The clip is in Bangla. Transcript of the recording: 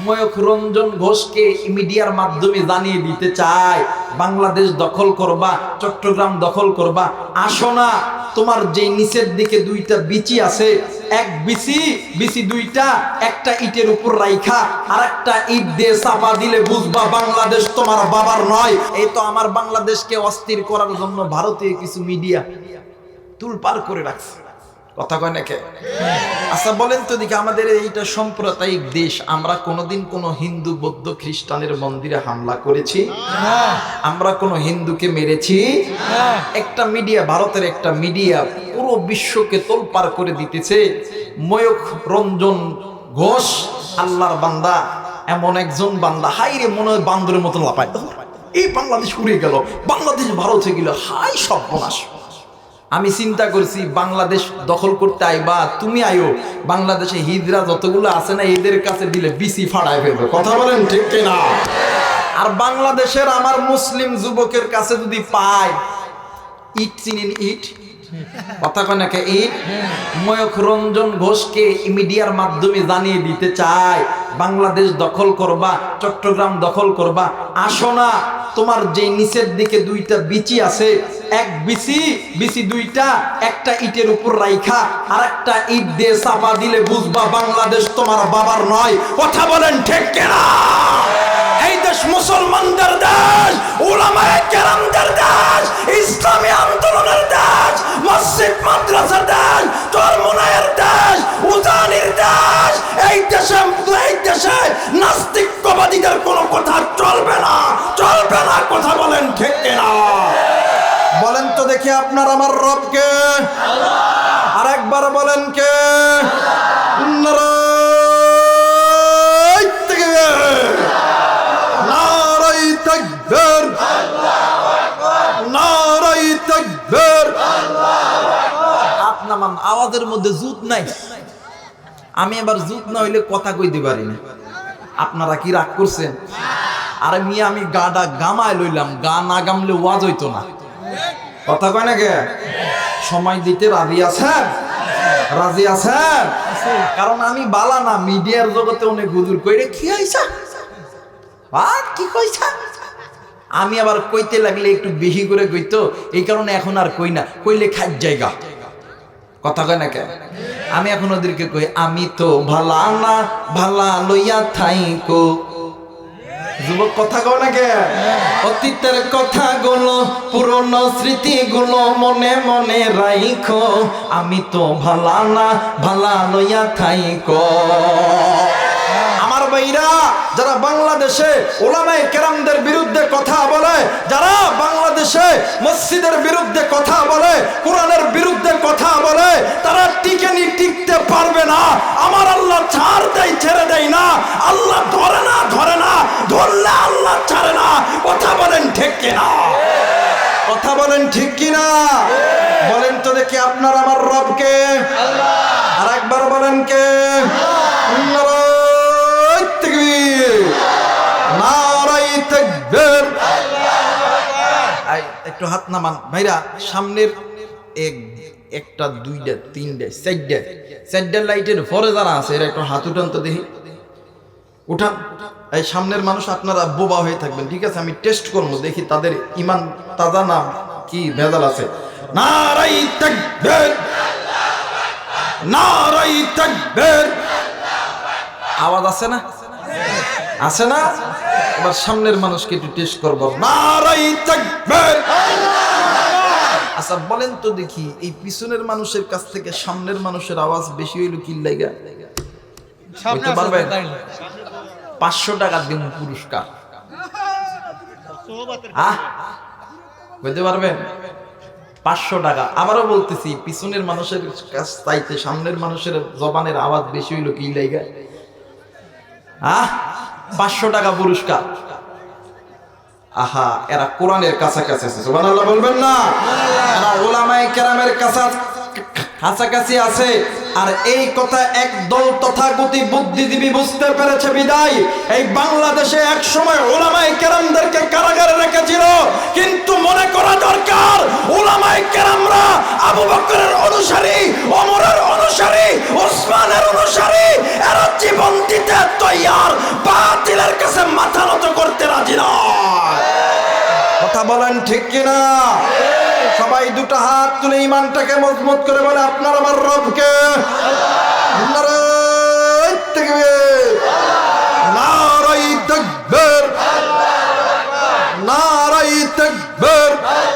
ময়ূখ রঞ্জন ঘোষকে মিডিয়ার মাধ্যমে জানিয়ে দিতে চায়, বাংলাদেশ দখল করবা, চট্টগ্রাম দখল করবা, আসো না। তোমার যে নিচের দিকে দুইটা বিচি আছে, এক বিচি দুইটা, একটা ইটের উপর রাইখা আর একটা ইট দিয়ে চাপা দিলে বুঝবা বাংলাদেশ তোমার বাবার নয়। এই তো আমার বাংলাদেশকে অস্থির করার জন্য ভারতীয় কিছু মিডিয়া তুলপার করে রাখছে। কথা কয় নাকি? আচ্ছা বলেন তো দেখি, আমাদের এইটা সাম্প্রদায়িক দেশ, আমরা কোনোদিন কোনো হিন্দু বৌদ্ধ খ্রিস্টানের মন্দিরে হামলা করেছি? আমরা কোনো হিন্দুকে মেরেছি? একটা মিডিয়া, ভারতের একটা মিডিয়া পুরো বিশ্বকে তোলপার করে দিতেছে। ময়ূখ রঞ্জন ঘোষ আল্লাহর বান্দা, এমন একজন বান্দা, হাই রে মনে হয় বান্দরের মতো লাপায়, এই বাংলাদেশ উড়ে গেল, বাংলাদেশ ভারতে গেল, হাই সর্বনাশ। আমি চিন্তা করছি বাংলাদেশ দখল করতে আইবা, তুমি আইও, বাংলাদেশে হিজড়া যতগুলো আছে না এদের কাছে দিলে বিসি ফাড়ায় ফেলবে। কথা বলেন ঠিক কিনা? আর বাংলাদেশের আমার মুসলিম যুবকের কাছে যদি পায় ইট, চিনেন ইট? কথা কয় নাকি? ইট। ময়ূখ রঞ্জন ঘোষকে মিডিয়ার মাধ্যমে জানিয়ে দিতে চায়, বাংলাদেশ দখল করবা, চট্টগ্রাম দখল করবা, আসো না। তোমার যে নিচের দিকে দুইটা বিচি আছে, এক বিচি দুইটা, একটা ইটের উপর রাইখা আর একটা ইট দিয়ে চাপা দিলে বুঝবা বাংলাদেশ তোমার বাবার নয়। কথা বলেন ঠিক কিনা? এই দেশ মুসলমানদের দেশ, উলামায়ে কেরামদের দেশ, ইসলামী আন্দোলনের দেশ, মসজিদ মাদ্রাসার দেশ, চরমোনাইয়ের দেশ, উজানির দেশ। এই দেশে নাস্তিকবাদীদের কোনো কথা চলবে না, চলবে না। কথা বলেন ঠিক কিনা? বলেন তো দেখি আপনার আমার রবকে? আর একবার বলেন কে? নারায়ে তাকবীর, নারায়ে তাকবীর, নারায়ে তাকবীর। আপনার মান আওয়াজের মধ্যে জুত নাই। আমি এবার জুত না হইলে কথা কইতে পারি না। আপনারা কি রাগ করছেন? আরে মিয়া, আমি গাডা গামায় লইলাম, গা না গামলে ওয়াজ হইতো না। কথা কয় নাকি? সময় দিতে রাজি আছেন? রাজি আছেন? কারণ আমি বালা না, মিডিয়ার জগতে অনেক হুজুর কইরে কি হইছে, কি কইছে, আমি আবার কইতে লাগলে একটু বেশি করে কইতো, এই কারণে এখন আর কই না, কইলে খাই জায়গা। কথা কয় নাকি? আমি এখন ওদেরকে কই, আমি তো ভালা না, ভালা লইয়া থাইকো। যুবক কথা কও নাকি? অতীতের কথাগুলো, পুরনো স্মৃতিগুলো মনে মনে রাইখো, আমি তো ভালা না, ভালা লইয়া থাইকো। আমার ভাইরা যারা বাংলাদেশে উলামায়ে কেরামদের বিরুদ্ধে কথা বলে, যারা বাংলাদেশে মসজিদের বিরুদ্ধে কথা বলে, কোরআনের বিরুদ্ধে কথা বলে, তারা টিকতে পারবে না। আমার আল্লাহ ছাড় দেয়, ছেড়ে দেয় না। আল্লাহ ধরে না, ধরলে আল্লাহ ছাড়ে না। কথা বলেন ঠিক কিনা? কথা বলেন ঠিক কিনা? বলেন তো দেখি আপনার আমার রবকে? আর একবার বলেন কে? নারায়ে তাকবীর, নারায়ে তাকবীর। একটু হাত নামান ভাইরা। সামনের একটা, দুইটা, তিনটা, চারটা লাইটের পরে যারা আছে এরা একটু হাত উঠান তো দেখি। উঠান। এই সামনের মানুষ আপনারা বোবা হয়ে থাকবেন, ঠিক আছে? আমি টেস্ট করবো, দেখি তাদের ইমান তাজা না কি ভেজাল আছে। নারায়ে তাকবীর, নারায়ে তাকবীর। আওয়াজ আছে না? আছে না? এবার সামনের মানুষকে একটু টেস্ট করবো। নারায়ে তাকবীর। আচ্ছা বলেন তো দেখি, এই পিছনের মানুষের কাছ থেকে সামনের মানুষের আওয়াজ বেশি হইল কি লাগা? বলতে পারবেন? 500 টাকা দিন পুরস্কার। বলতে পারবেন? 500 টাকা। আবারও বলতেছি, পিছনের মানুষের কাছ চাইতে সামনের মানুষের জবানের আওয়াজ বেশি হইল কি লাগা? 500 টাকা পুরস্কার। আহা, এরা কোরআনের কাছাকাছি আছে, সুবহানাল্লাহ বলবেন না? এরা উলামায়ে কেরামের কাছাকাছি আছে। আর এই কথা একদল তথাকথিত বুদ্ধিজীবী বুঝতে পেরেছে বিদায় এই বাংলাদেশে এক সময় উলামায়ে কেরামদেরকে কারাগারে রেখেছিল। কিন্তু মনে করা দরকার উলামায়ে কেরামরা আবু বকরের অনুসারী, ওমরের অনুসারী, ওসমানের অনুসারী, এরা জীবন দিতে তৈয়ার, বাতিলের কাছে মাথা নত করতে রাজি নয়। কথা বলেন ঠিক কিনা? সবাই দুটো হাত তুলে ইমানটাকে মজবুত করে বলে আপনার আমার রবকে।